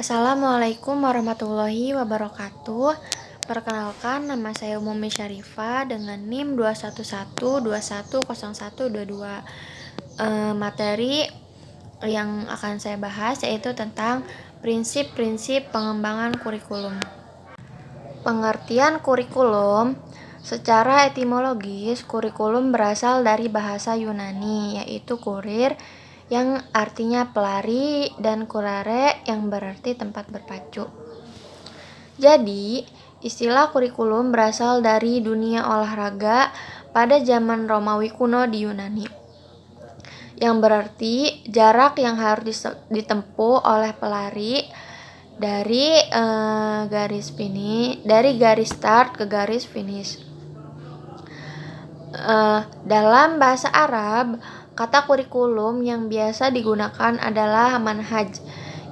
Assalamualaikum warahmatullahi wabarakatuh. Perkenalkan, nama saya Umumi Syarifah dengan NIM 211210122. Materi yang akan saya bahas yaitu tentang prinsip-prinsip pengembangan kurikulum. Pengertian kurikulum secara etimologis, kurikulum berasal dari bahasa Yunani yaitu kurir yang artinya pelari dan kurare yang berarti tempat berpacu. Jadi, istilah kurikulum berasal dari dunia olahraga pada zaman Romawi kuno di Yunani, yang berarti jarak yang harus ditempuh oleh pelari dari garis start ke garis finish. Dalam bahasa Arab, kata kurikulum yang biasa digunakan adalah manhaj,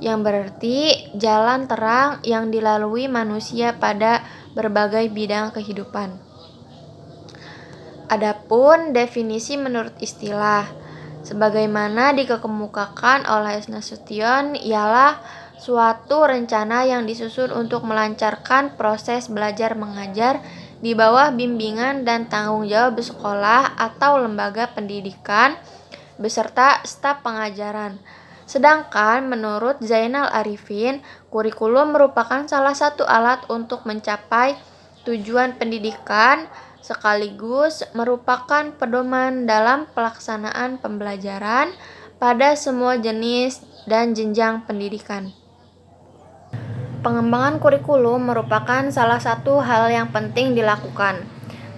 yang berarti jalan terang yang dilalui manusia pada berbagai bidang kehidupan. Adapun definisi menurut istilah, sebagaimana dikemukakan oleh Nasution, ialah suatu rencana yang disusun untuk melancarkan proses belajar mengajar di bawah bimbingan dan tanggung jawab sekolah atau lembaga pendidikan beserta staf pengajaran. Sedangkan menurut Zainal Arifin, kurikulum merupakan salah satu alat untuk mencapai tujuan pendidikan sekaligus merupakan pedoman dalam pelaksanaan pembelajaran pada semua jenis dan jenjang pendidikan. Pengembangan kurikulum merupakan salah satu hal yang penting dilakukan.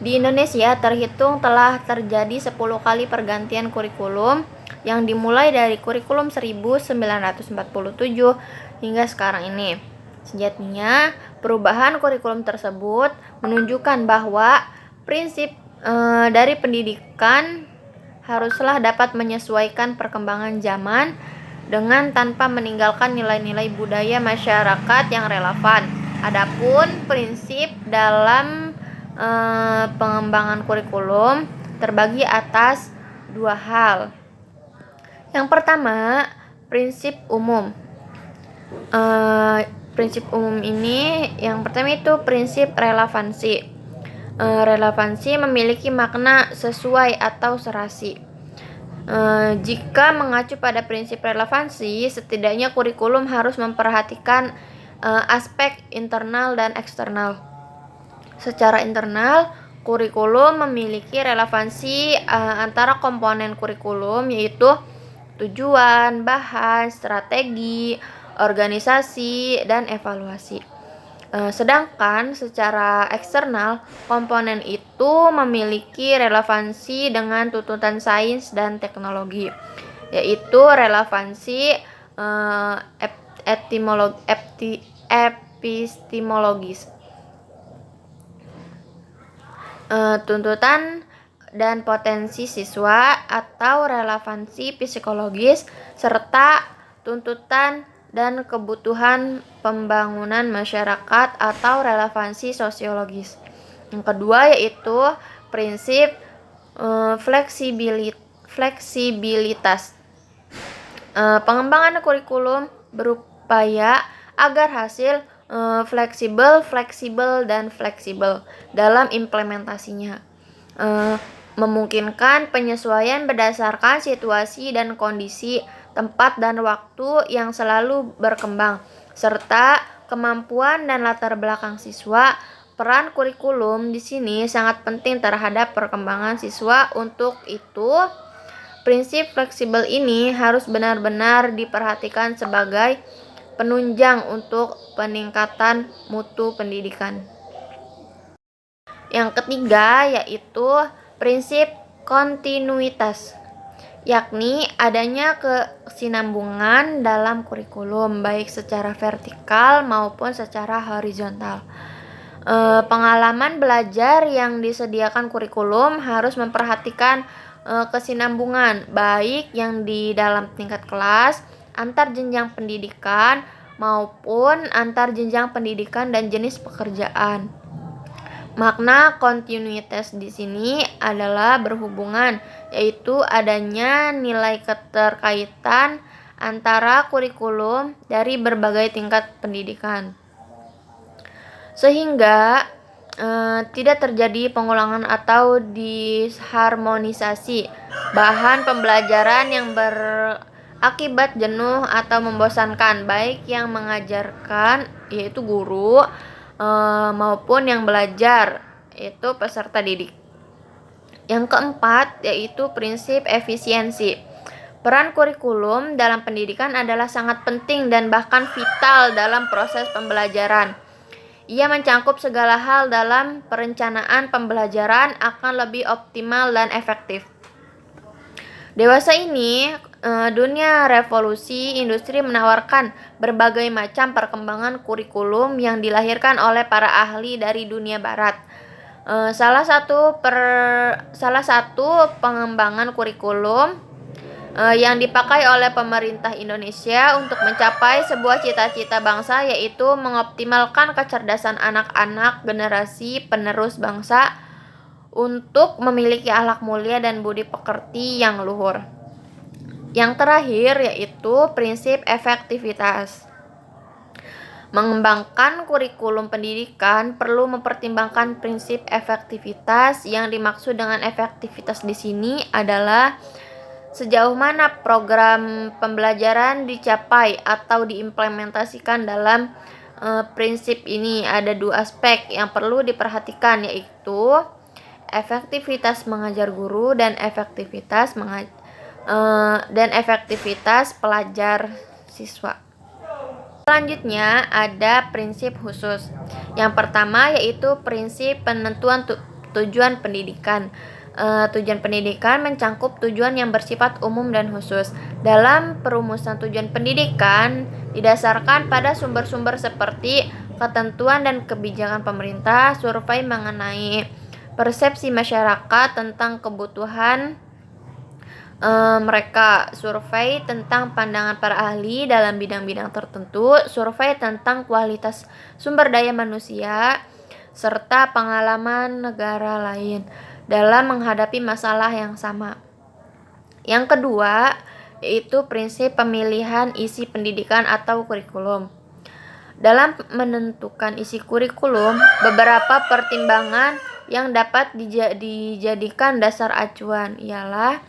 Di Indonesia terhitung telah terjadi 10 kali pergantian kurikulum yang dimulai dari kurikulum 1947 hingga sekarang ini. Sejatinya, perubahan kurikulum tersebut menunjukkan bahwa prinsip dari pendidikan haruslah dapat menyesuaikan perkembangan zaman dengan tanpa meninggalkan nilai-nilai budaya masyarakat yang relevan. Adapun prinsip dalam pengembangan kurikulum terbagi atas dua hal. Yang pertama, prinsip umum. Prinsip umum ini yang pertama itu prinsip relevansi. Relevansi memiliki makna sesuai atau serasi. Jika mengacu pada prinsip relevansi, setidaknya kurikulum harus memperhatikan aspek internal dan eksternal. Secara internal, kurikulum memiliki relevansi antara komponen kurikulum yaitu tujuan, bahan, strategi, organisasi, dan evaluasi. Sedangkan secara eksternal, komponen itu memiliki relevansi dengan tuntutan sains dan teknologi, yaitu relevansi epistemologis, tuntutan dan potensi siswa atau relevansi psikologis, serta tuntutan dan kebutuhan pembangunan masyarakat atau relevansi sosiologis. Yang kedua yaitu prinsip fleksibilitas. Pengembangan kurikulum berupaya agar hasil fleksibel dan fleksibel dalam implementasinya, memungkinkan penyesuaian berdasarkan situasi dan kondisi, tempat dan waktu yang selalu berkembang, serta kemampuan dan latar belakang siswa. Peran kurikulum di sini sangat penting terhadap perkembangan siswa. Untuk itu, prinsip fleksibel ini harus benar-benar diperhatikan sebagai penunjang untuk peningkatan mutu pendidikan. Yang ketiga yaitu prinsip kontinuitas, yakni adanya kesinambungan dalam kurikulum baik secara vertikal maupun secara horizontal. Pengalaman belajar yang disediakan kurikulum harus memperhatikan kesinambungan baik yang di dalam tingkat kelas, antar jenjang pendidikan maupun antar jenjang pendidikan dan jenis pekerjaan. Makna kontinuitas di sini adalah berhubungan, yaitu adanya nilai keterkaitan antara kurikulum dari berbagai tingkat pendidikan, sehingga tidak terjadi pengulangan atau disharmonisasi bahan pembelajaran yang berakibat jenuh atau membosankan, baik yang mengajarkan yaitu guru maupun yang belajar yaitu peserta didik. Yang keempat yaitu prinsip efisiensi. Peran kurikulum dalam pendidikan adalah sangat penting dan bahkan vital dalam proses pembelajaran. Ia mencangkup segala hal dalam perencanaan pembelajaran akan lebih optimal dan efektif. Dewasa ini, dunia revolusi industri menawarkan berbagai macam perkembangan kurikulum yang dilahirkan oleh para ahli dari dunia barat. Salah satu pengembangan kurikulum yang dipakai oleh pemerintah Indonesia untuk mencapai sebuah cita-cita bangsa, yaitu mengoptimalkan kecerdasan anak-anak generasi penerus bangsa untuk memiliki akhlak mulia dan budi pekerti yang luhur. Yang terakhir yaitu prinsip efektivitas. Mengembangkan kurikulum pendidikan perlu mempertimbangkan prinsip efektivitas. Yang dimaksud dengan efektivitas di sini adalah sejauh mana program pembelajaran dicapai atau diimplementasikan dalam prinsip ini. Ada dua aspek yang perlu diperhatikan, yaitu efektivitas mengajar guru dan efektivitas pelajar siswa. Selanjutnya ada prinsip khusus. Yang pertama yaitu prinsip penentuan tujuan pendidikan. Tujuan pendidikan mencangkup tujuan yang bersifat umum dan khusus. Dalam perumusan tujuan pendidikan didasarkan pada sumber-sumber seperti ketentuan dan kebijakan pemerintah, survei mengenai persepsi masyarakat tentang kebutuhan mereka, survei tentang pandangan para ahli dalam bidang-bidang tertentu, survei tentang kualitas sumber daya manusia, serta pengalaman negara lain dalam menghadapi masalah yang sama. Yang kedua yaitu prinsip pemilihan isi pendidikan atau kurikulum. Dalam menentukan isi kurikulum, beberapa pertimbangan yang dapat dijadikan dasar acuan ialah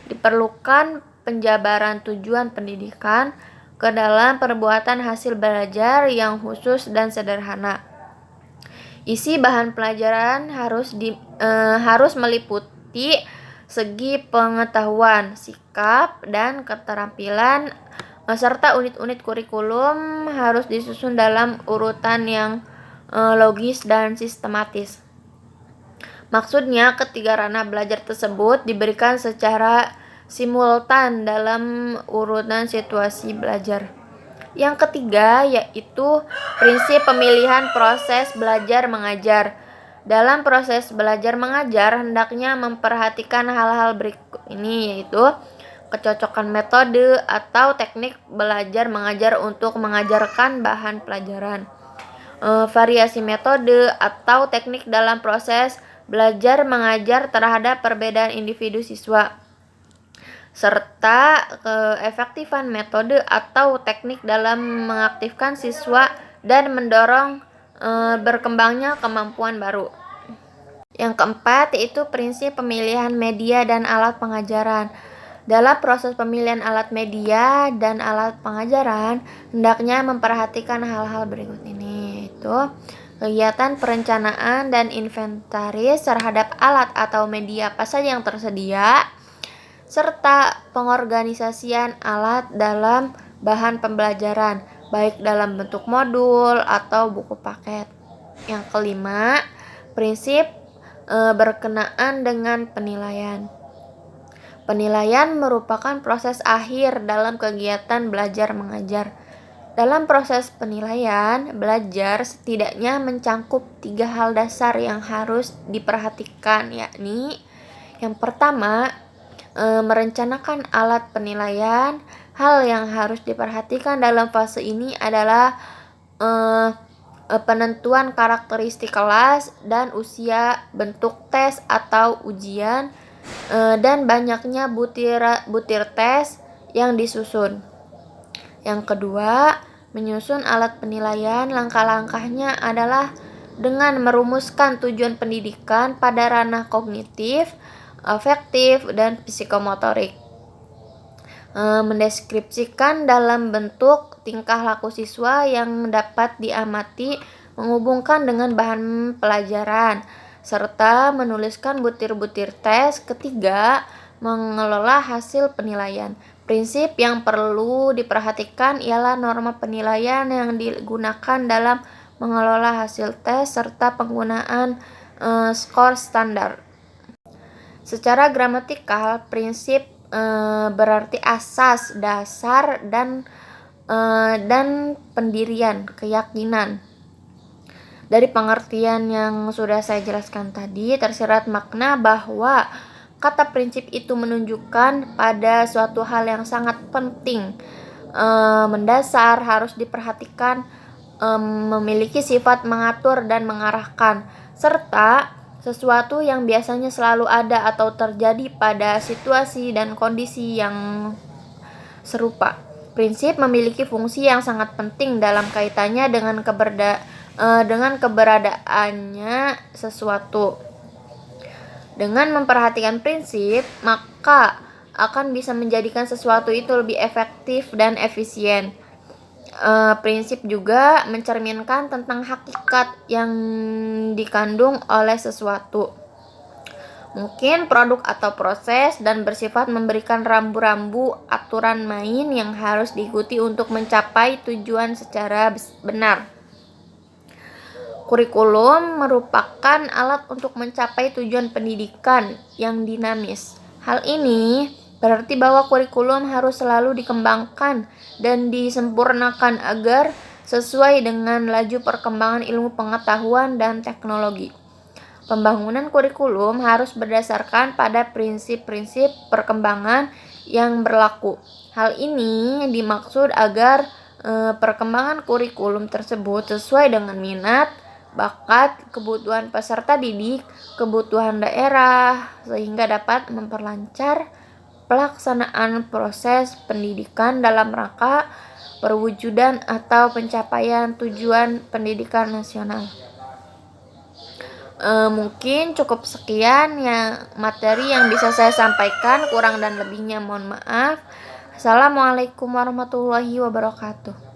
diperlukan penjabaran tujuan pendidikan ke dalam perbuatan hasil belajar yang khusus dan sederhana. Isi bahan pelajaran harus meliputi segi pengetahuan, sikap, dan keterampilan, serta unit-unit kurikulum harus disusun dalam urutan yang logis dan sistematis. Maksudnya, ketiga ranah belajar tersebut diberikan secara simultan dalam urutan situasi belajar. Yang ketiga yaitu prinsip pemilihan proses belajar mengajar. Dalam proses belajar mengajar hendaknya memperhatikan hal-hal berikut ini, yaitu kecocokan metode atau teknik belajar mengajar untuk mengajarkan bahan pelajaran, variasi metode atau teknik dalam proses belajar mengajar terhadap perbedaan individu siswa, serta keefektifan metode atau teknik dalam mengaktifkan siswa dan mendorong berkembangnya kemampuan baru. Yang keempat yaitu prinsip pemilihan media dan alat pengajaran. Dalam proses pemilihan alat media dan alat pengajaran, hendaknya memperhatikan hal-hal berikut ini, yaitu kegiatan perencanaan dan inventaris terhadap alat atau media apa saja yang tersedia, serta pengorganisasian alat dalam bahan pembelajaran, baik dalam bentuk modul atau buku paket. Yang kelima, prinsip berkenaan dengan penilaian. Penilaian merupakan proses akhir dalam kegiatan belajar mengajar. Dalam proses penilaian, belajar setidaknya mencangkup 3 hal dasar yang harus diperhatikan, yakni yang pertama, merencanakan alat penilaian. Hal yang harus diperhatikan dalam fase ini adalah penentuan karakteristik kelas dan usia, bentuk tes atau ujian, dan banyaknya butir tes yang disusun. Yang kedua, menyusun alat penilaian. Langkah-langkahnya adalah dengan merumuskan tujuan pendidikan pada ranah kognitif, afektif, dan psikomotorik. Mendeskripsikan dalam bentuk tingkah laku siswa yang dapat diamati, menghubungkan dengan bahan pelajaran, serta menuliskan butir-butir tes. Ketiga, mengelola hasil penilaian. Prinsip yang perlu diperhatikan ialah norma penilaian yang digunakan dalam mengelola hasil tes serta penggunaan skor standar. Secara gramatikal, prinsip berarti asas, dasar, dan pendirian, keyakinan. Dari pengertian yang sudah saya jelaskan tadi, tersirat makna bahwa kata prinsip itu menunjukkan pada suatu hal yang sangat penting, mendasar, harus diperhatikan, memiliki sifat mengatur dan mengarahkan, serta sesuatu yang biasanya selalu ada atau terjadi pada situasi dan kondisi yang serupa. Prinsip memiliki fungsi yang sangat penting dalam kaitannya dengan keberadaannya sesuatu. Dengan memperhatikan prinsip, maka akan bisa menjadikan sesuatu itu lebih efektif dan efisien. Prinsip juga mencerminkan tentang hakikat yang dikandung oleh sesuatu. Mungkin produk atau proses, dan bersifat memberikan rambu-rambu aturan main yang harus diikuti untuk mencapai tujuan secara benar. Kurikulum merupakan alat untuk mencapai tujuan pendidikan yang dinamis. Hal ini berarti bahwa kurikulum harus selalu dikembangkan dan disempurnakan agar sesuai dengan laju perkembangan ilmu pengetahuan dan teknologi. Pembangunan kurikulum harus berdasarkan pada prinsip-prinsip perkembangan yang berlaku. Hal ini dimaksud agar perkembangan kurikulum tersebut sesuai dengan minat, bakat, kebutuhan peserta didik, kebutuhan daerah, sehingga dapat memperlancar pelaksanaan proses pendidikan dalam rangka perwujudan atau pencapaian tujuan pendidikan nasional. Mungkin cukup sekian materi yang bisa saya sampaikan, kurang dan lebihnya mohon maaf. Assalamualaikum warahmatullahi wabarakatuh.